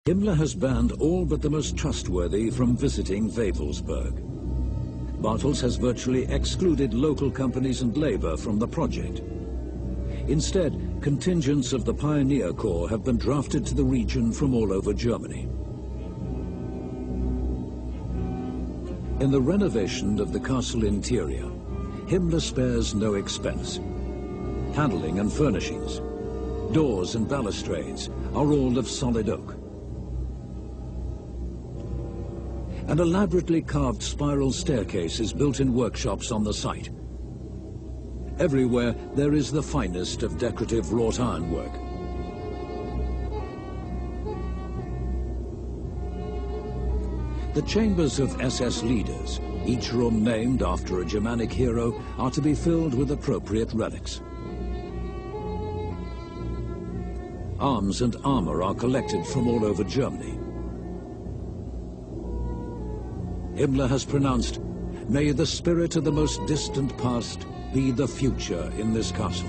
Himmler has banned all but the most trustworthy from visiting Wewelsburg. Bartels has virtually excluded local companies and labor from the project. Instead, contingents of the Pioneer Corps have been drafted to the region from all over Germany. In the renovation of the castle interior, Himmler spares no expense. Handling and furnishings, doors and balustrades are all of solid oak. An elaborately carved spiral staircase is built in workshops on the site. Everywhere there is the finest of decorative wrought ironwork. The chambers of SS leaders, each room named after a Germanic hero, are to be filled with appropriate relics. Arms and armor are collected from all over Germany. Himmler has pronounced, "May the spirit of the most distant past be the future in this castle."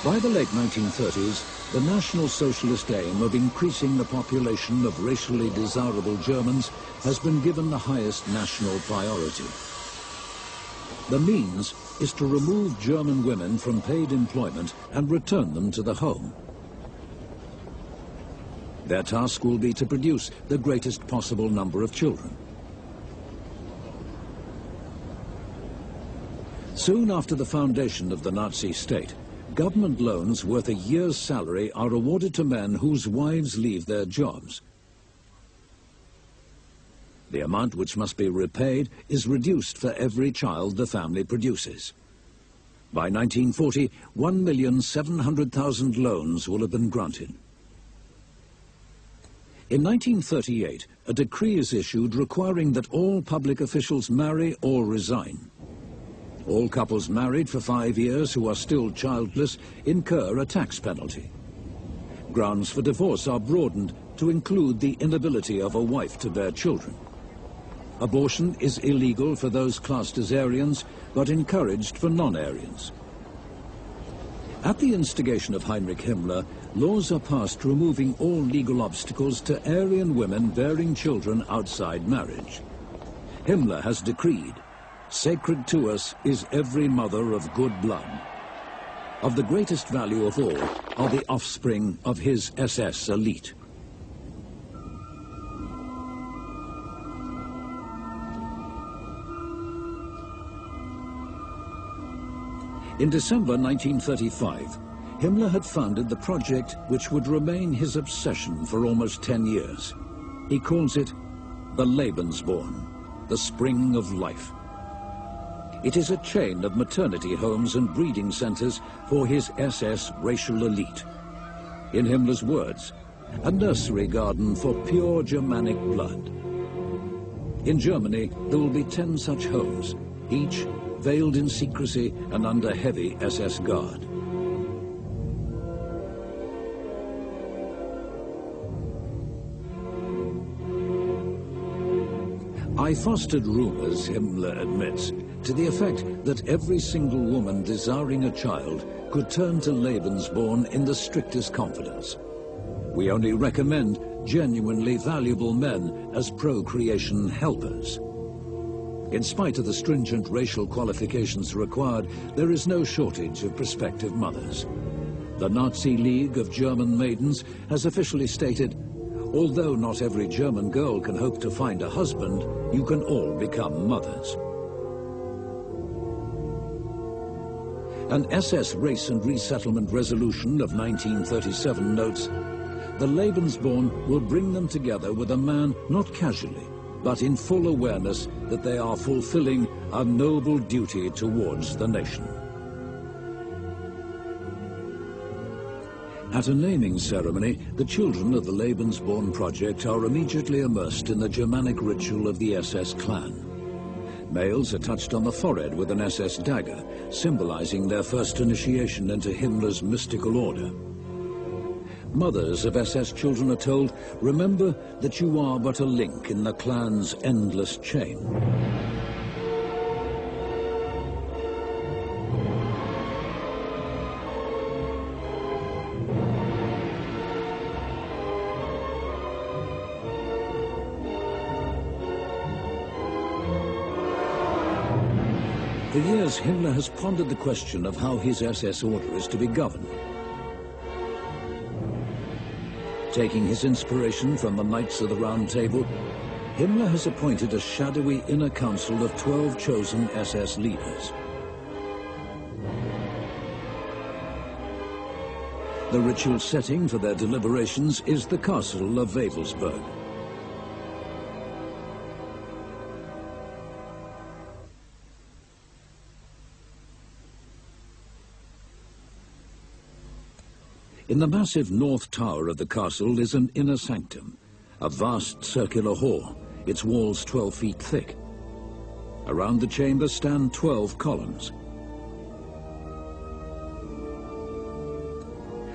By the late 1930s, the National Socialist aim of increasing the population of racially desirable Germans has been given the highest national priority. The means is to remove German women from paid employment and return them to the home. Their task will be to produce the greatest possible number of children. Soon after the foundation of the Nazi state, government loans worth a year's salary are awarded to men whose wives leave their jobs. The amount which must be repaid is reduced for every child the family produces. By 1940, 1,700,000 loans will have been granted. In 1938, a decree is issued requiring that all public officials marry or resign. All couples married for 5 years who are still childless incur a tax penalty. Grounds for divorce are broadened to include the inability of a wife to bear children. Abortion is illegal for those classed as Aryans, but encouraged for non-Aryans. At the instigation of Heinrich Himmler, laws are passed removing all legal obstacles to Aryan women bearing children outside marriage. Himmler has decreed, "Sacred to us is every mother of good blood. Of the greatest value of all are the offspring of his SS elite." In December 1935, Himmler had founded the project which would remain his obsession for almost 10 years. He calls it the Lebensborn, the spring of life. It is a chain of maternity homes and breeding centers for his SS racial elite. In Himmler's words, a nursery garden for pure Germanic blood. In Germany, there will be 10 such homes, each veiled in secrecy and under heavy SS guard. I fostered rumors, Himmler admits, to the effect that every single woman desiring a child could turn to Lebensborn in the strictest confidence. We only recommend genuinely valuable men as procreation helpers. In spite of the stringent racial qualifications required, there is no shortage of prospective mothers. The Nazi League of German Maidens has officially stated, "Although not every German girl can hope to find a husband, you can all become mothers." An SS Race and Resettlement Resolution of 1937 notes, "The Lebensborn will bring them together with a man not casually, but in full awareness that they are fulfilling a noble duty towards the nation." At a naming ceremony, the children of the Lebensborn project are immediately immersed in the Germanic ritual of the SS clan. Males are touched on the forehead with an SS dagger, symbolizing their first initiation into Himmler's mystical order. Mothers of SS children are told, "Remember that you are but a link in the clan's endless chain." For years, Himmler has pondered the question of how his SS order is to be governed. Taking his inspiration from the Knights of the Round Table, Himmler has appointed a shadowy inner council of 12 chosen SS leaders. The ritual setting for their deliberations is the castle of Wewelsburg. In the massive north tower of the castle is an inner sanctum, a vast circular hall, its walls 12 feet thick. Around the chamber stand 12 columns.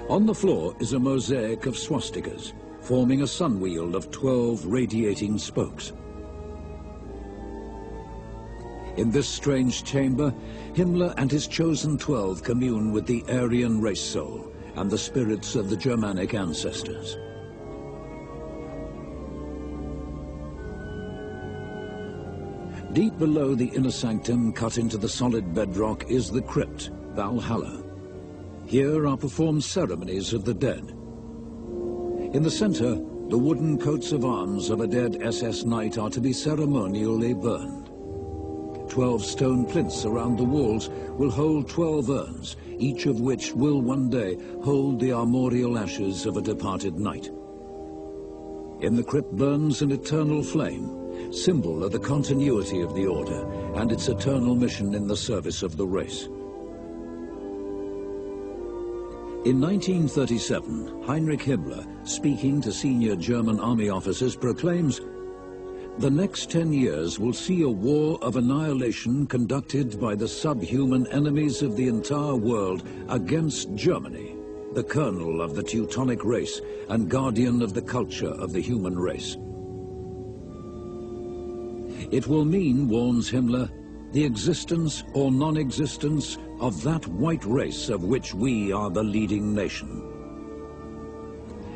On the floor is a mosaic of swastikas, forming a sunwheel of 12 radiating spokes. In this strange chamber, Himmler and his chosen 12 commune with the Aryan race soul and the spirits of the Germanic ancestors. Deep below the inner sanctum, cut into the solid bedrock, is the crypt, Valhalla. Here are performed ceremonies of the dead. In the center, the wooden coats of arms of a dead SS knight are to be ceremonially burned. 12 stone plinths around the walls will hold 12 urns, each of which will one day hold the armorial ashes of a departed knight. In the crypt burns an eternal flame, symbol of the continuity of the order and its eternal mission in the service of the race. In 1937, Heinrich Himmler, speaking to senior German army officers, proclaims, "The next 10 years will see a war of annihilation conducted by the subhuman enemies of the entire world against Germany, the kernel of the Teutonic race and guardian of the culture of the human race." It will mean, warns Himmler, the existence or non-existence of that white race of which we are the leading nation.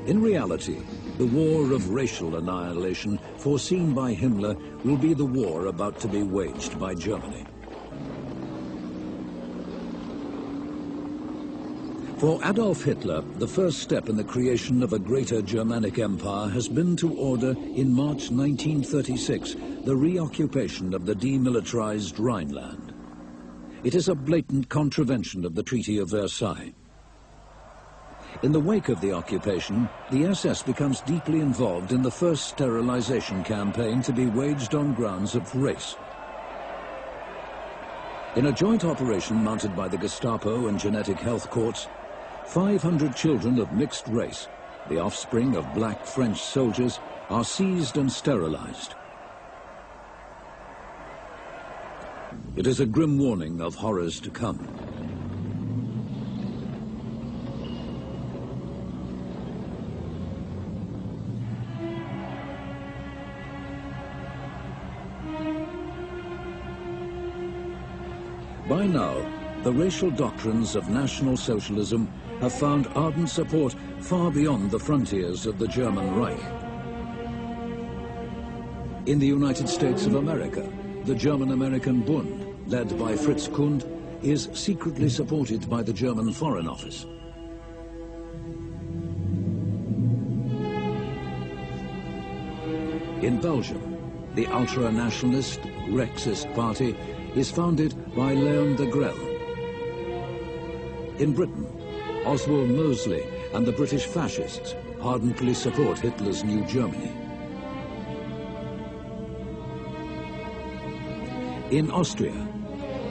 In reality, the war of racial annihilation foreseen by Himmler will be the war about to be waged by Germany. For Adolf Hitler, the first step in the creation of a greater Germanic empire has been to order, in March 1936, the reoccupation of the demilitarized Rhineland. It is a blatant contravention of the Treaty of Versailles. In the wake of the occupation, the SS becomes deeply involved in the first sterilization campaign to be waged on grounds of race. In a joint operation mounted by the Gestapo and genetic health courts, 500 children of mixed race, the offspring of black French soldiers, are seized and sterilized. It is a grim warning of horrors to come. By now, the racial doctrines of National Socialism have found ardent support far beyond the frontiers of the German Reich. In the United States of America, the German-American Bund, led by Fritz Kund, is secretly supported by the German Foreign Office. In Belgium, the ultra-nationalist Rexist party is founded by Leon de Grelle. In Britain, Oswald Mosley and the British fascists ardently support Hitler's new Germany. In Austria,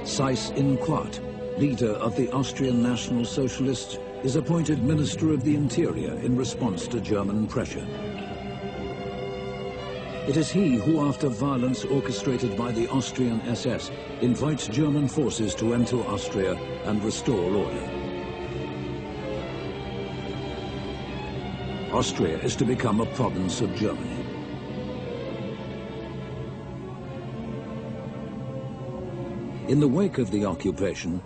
Seyss-Inquart, leader of the Austrian National Socialists, is appointed Minister of the Interior in response to German pressure. It is he who, after violence orchestrated by the Austrian SS, invites German forces to enter Austria and restore order. Austria is to become a province of Germany. In the wake of the occupation,